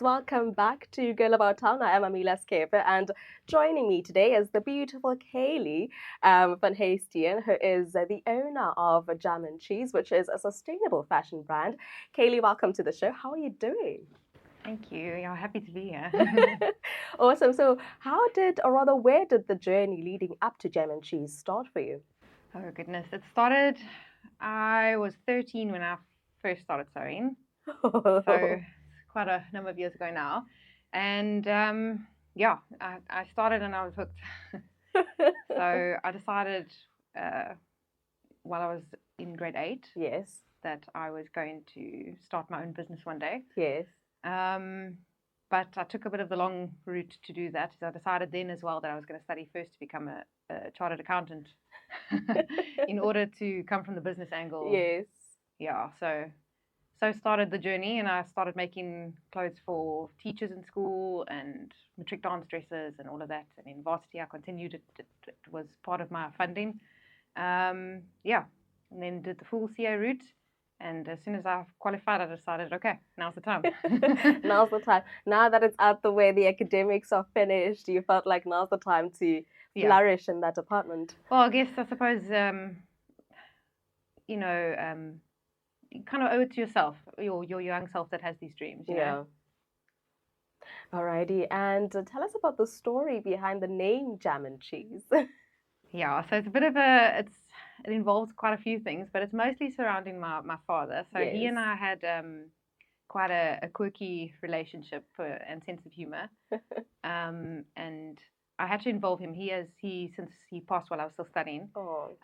Welcome back to Girl About Town. I am Amila Skepe, and joining me today is the beautiful Kayleigh Van Huysteen, who is the owner of Jam and Cheese, which is a sustainable fashion brand. Kayleigh, welcome to the show. How are you doing? Thank you. Yeah, happy to be here. Awesome. So, how did, or rather, where did the journey leading up to Jam and Cheese start for you? Oh goodness, it started. I was 13 when I first started sewing, so it's quite a number of years ago now. And yeah, I started and I was hooked. So I decided while I was in grade 8 Yes. that I was going to start my own business one day. Yes. But I took a bit of the long route to do that. So I decided then as well that I was going to study first to become a chartered accountant in order to come from the business angle. Yes. Yeah, so started the journey, and I started making clothes for teachers in school and matric dance dresses and all of that. And in varsity, I continued it was part of my funding. Yeah, and then did the full CA route. And as soon as I qualified, I decided, okay, now's the time. Now's the time. Now that it's out the way, the academics are finished, you felt like now's the time to flourish in that department. Well, I suppose, you kind of owe it to yourself, your young self that has these dreams, you know? Alrighty, and tell us about the story behind the name Jam and Cheese. Yeah, so it's a bit of it involves quite a few things, but it's mostly surrounding my father. So he and I had quite a quirky relationship and sense of humor. And I had to involve him. Since he passed while I was still studying. Oh.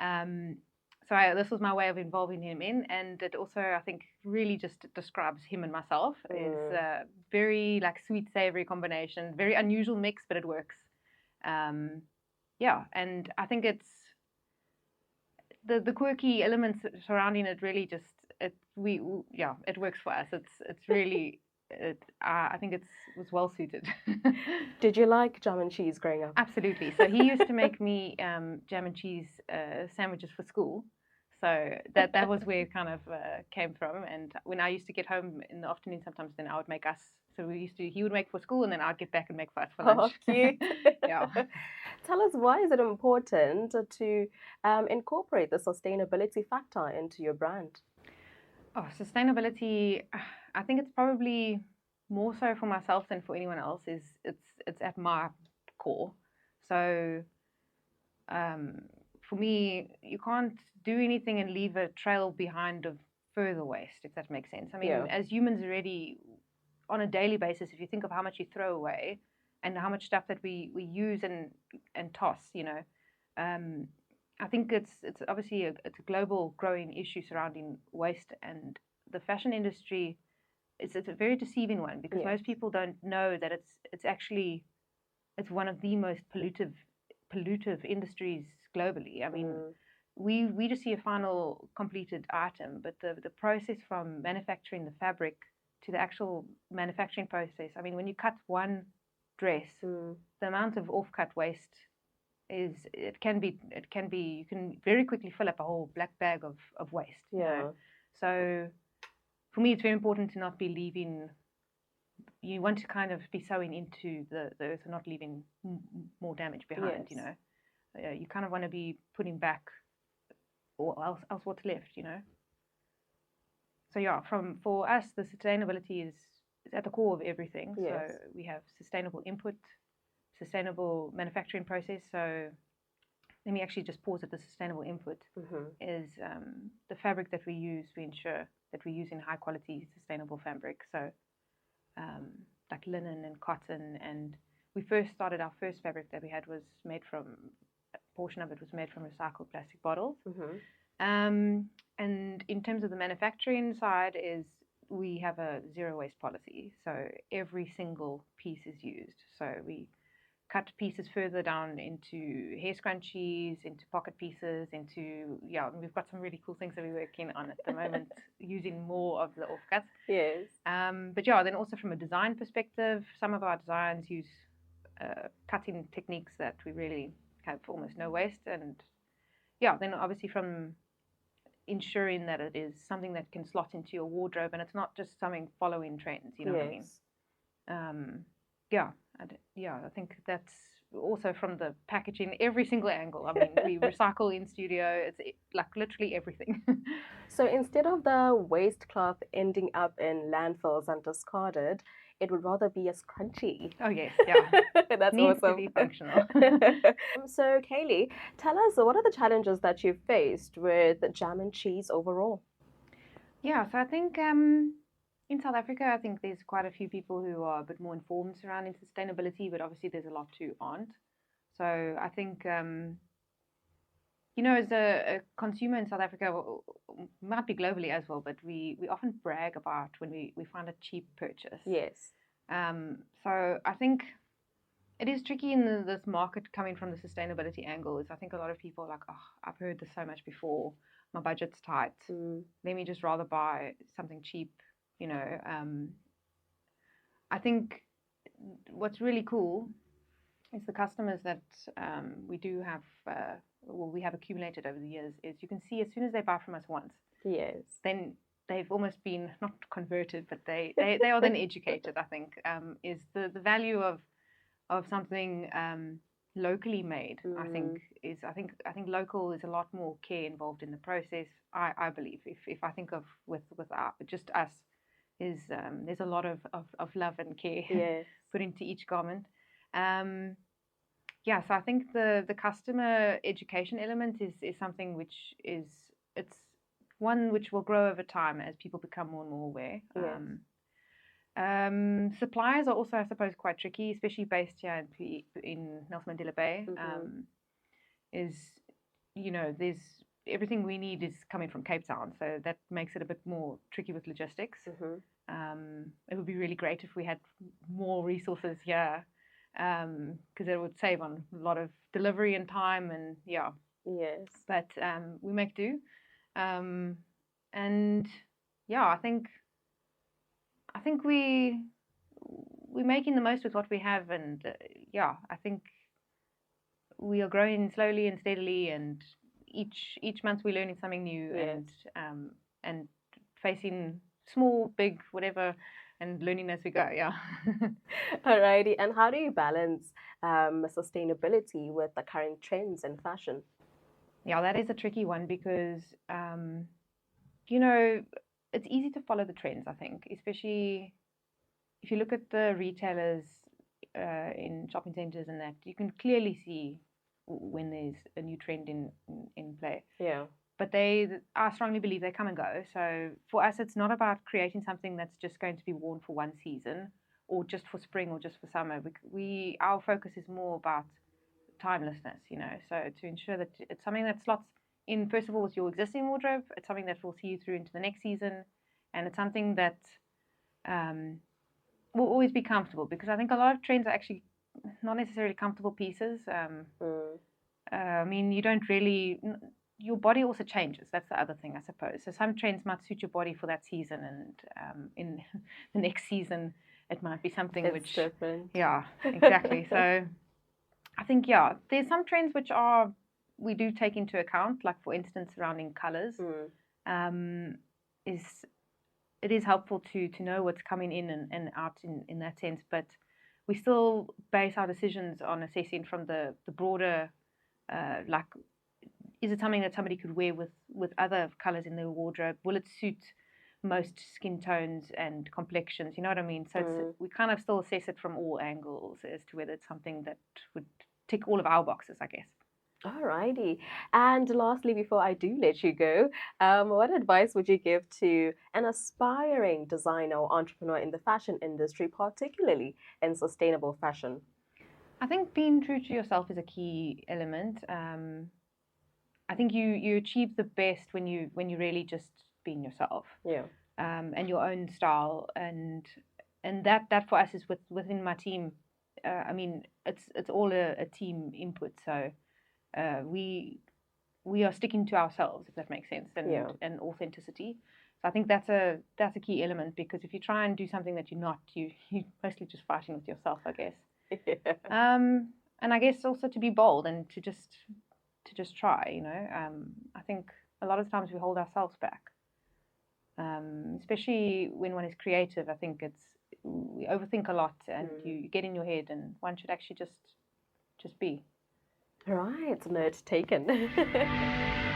So this was my way of involving him in, and it also, I think, really just describes him and myself. Is very like sweet savory combination, very unusual mix, but it works. Yeah, and I think it's the quirky elements surrounding it really just it works for us. It's really I think it was well suited. Did you like jam and cheese growing up? Absolutely. So he used to make me jam and cheese sandwiches for school. So that was where it kind of came from. And when I used to get home in the afternoon, sometimes then I would make us. So he would make for school, and then I'd get back and make for us for lunch. Oh, cute. Yeah. Tell us, why is it important to incorporate the sustainability factor into your brand? Oh, sustainability. I think it's probably more so for myself than for anyone else. It's at my core. So for me, you can't do anything and leave a trail behind of further waste, if that makes sense. I mean, as humans already, on a daily basis, if you think of how much you throw away and how much stuff that we use and toss, I think it's obviously it's a global growing issue surrounding waste, and the fashion industry. It's a very deceiving one because most people don't know that it's actually it's one of the most pollutive industries globally. I mean, we just see a final completed item, but the process from manufacturing the fabric to the actual manufacturing process. I mean, when you cut one dress, the amount of off-cut waste it can be you can very quickly fill up a whole black bag of waste. You know? So for me, it's very important to not be leaving. You want to kind of be sowing into the earth and not leaving more damage behind. You know, you kind of want to be putting back, or else what's left. You know. So yeah, for us, the sustainability is at the core of everything. So we have sustainable input, sustainable manufacturing process. So let me actually just pause at the sustainable input. Is the fabric that we use. We ensure that we're using high quality sustainable fabric. So like linen and cotton, and we first started our first fabric that we had was made from a portion of it was made from recycled plastic bottles. And in terms of the manufacturing side, is we have a zero waste policy. So every single piece is used. So we cut pieces further down into hair scrunchies, into pocket pieces, we've got some really cool things that we're working on at the moment, using more of the offcuts. Yes. But yeah, then also from a design perspective, some of our designs use cutting techniques that we really have almost no waste, and yeah, then obviously from ensuring that it is something that can slot into your wardrobe and it's not just something following trends. You know what I mean? Yeah, I think that's also from the packaging, every single angle. I mean, we recycle in studio. It's like literally everything. So instead of the waste cloth ending up in landfills and discarded, it would rather be a scrunchie. Oh yes, yeah. That's Needs to awesome. be functional. So Kayleigh, tell us, what are the challenges that you've faced with jam and cheese overall? Yeah, so I think in South Africa, I think there's quite a few people who are a bit more informed surrounding sustainability, but obviously there's a lot who aren't. So I think as a consumer in South Africa, might be globally as well, but we often brag about when we find a cheap purchase. Yes. So I think it is tricky in this market coming from the sustainability angle. Is I think a lot of people are like, oh, I've heard this so much before. My budget's tight. Let me just rather buy something cheap. I think what's really cool is the customers that we do have, we have accumulated over the years. Is you can see as soon as they buy from us once, Yes. then they've almost been not converted, but they are then educated. I think is the value of something locally made. I think local is a lot more care involved in the process. I believe if I think of with just us is there's a lot of love and care Yes. put into each garment. Yeah, so I think the customer education element is something which it's one which will grow over time as people become more and more aware. Yes. Suppliers are also, I suppose, quite tricky, especially based here in Nelson Mandela Bay. Is there's everything we need is coming from Cape Town, so that makes it a bit more tricky with logistics. It would be really great if we had more resources here, because it would save on a lot of delivery and time, and yeah. Yes. But we make do, and yeah, I think we're making the most with what we have, and yeah, I think we are growing slowly and steadily, and each month we're learning something new. Yes. And facing small, big, whatever, and learning as we go. Yeah. Alrighty. And how do you balance sustainability with the current trends in fashion? Yeah, that is a tricky one because it's easy to follow the trends. I think, especially if you look at the retailers in shopping centers and that, you can clearly see when there's a new trend in play. Yeah. But I strongly believe they come and go. So for us, it's not about creating something that's just going to be worn for one season, or just for spring, or just for summer. Our focus is more about timelessness. So to ensure that it's something that slots in, first of all, with your existing wardrobe. It's something that will see you through into the next season, and it's something that will always be comfortable, because I think a lot of trends are actually not necessarily comfortable pieces. I mean, you don't really. Your body also changes. That's the other thing, I suppose. So some trends might suit your body for that season, and in the next season, it might be something it's which different. Yeah, exactly. So I think there's some trends which we do take into account, like for instance surrounding colors. It is helpful to know what's coming in and out in that sense, but we still base our decisions on assessing from the broader, like, is it something that somebody could wear with other colors in their wardrobe? Will it suit most skin tones and complexions? You know what I mean? So we kind of still assess it from all angles as to whether it's something that would tick all of our boxes, I guess. Alrighty. And lastly, before I do let you go, what advice would you give to an aspiring designer or entrepreneur in the fashion industry, particularly in sustainable fashion? I think being true to yourself is a key element. I think you achieve the best when you really just being yourself. Yeah. And your own style, and that for us is within my team. I mean, it's all a team input. So we are sticking to ourselves, if that makes sense, and authenticity. So I think that's a key element, because if you try and do something that you're not, you mostly just fighting with yourself, I guess. Yeah. And I guess also to be bold and to just try. I think a lot of times we hold ourselves back, especially when one is creative. I think we overthink a lot, and you get in your head, and one should actually just be. Right, note taken.